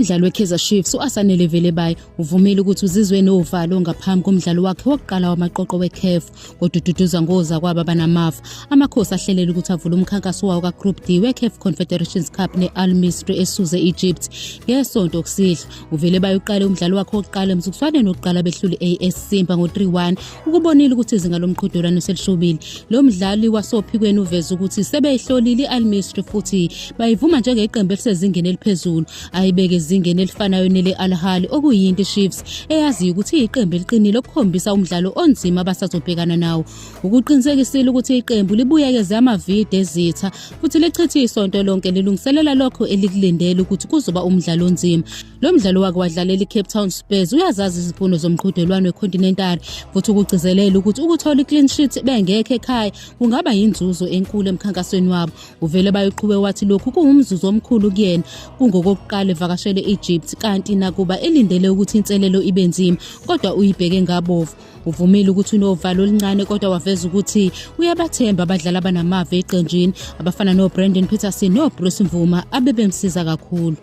Umdlali weKaizer Chiefs uAsanele Velebayi uvumile ukuthi uzizwe novalo ngaphambi komdlalo wakhe wokuqala wamaqoqo weCAF, kodwa ududuza ngoza kwaba banamafa. Amakhosi ahlelela ukuthi avule umkhankaso wawo kaGroup D weCAF Confederations Cup neAl Misri esuze Egypt. Ngesonto okusidla, uVelebayi uqale umdlalo wakhe wokuqala emzukwaneni wokuqala behlule AS Simba ngo-3-1 ukubonile ukuthi izinga lomqhudelwano selishobile. Lo mdlali wasophikweni uveza ukuthi sebeyihlolile iAl Misri futhi bayivuma njengeqembu elisezingeni eliphezulu, ayibeke ezingeni elifanayo nele-Al Ahly okuyinto iChiefs eyaziyo ukuthi iqembu eliqinile okukhombisa umdlalo onzima abasazobhekana nawo. Ukuqinisekisile ukuthi iqembu libuyekeze amavide ezitha futhi lichithe isonto lonke lilungiselela lokho elikulindele ukuthi kuzoba umdlalo onzima. Lo mdlalo wake wadlalela iCape Town Spurs uyazazi izifundo zomqhudelwano weContinental futhi ukugcizelela ukuthi ukuthola i-clean sheet bengekho ekhaya kungaba yinzuzo enkulu emkhankasweni wabo. Uvelebayi uqhube wathi lokhu kuwumzuzu omkhulu kuyena kungokokuqala evakashele Egypt, kanti nakuba elindele ukuthi inselelo ibe nzima kodwa uyibheke ngabovu. Uvumile ukuthi unovalo oluncane kodwa waveza ukuthi uyabathemba abadlali abanamava eqenjini abafana noBrandon Peterson noBruce Mvuma abebemsiza kakhulu.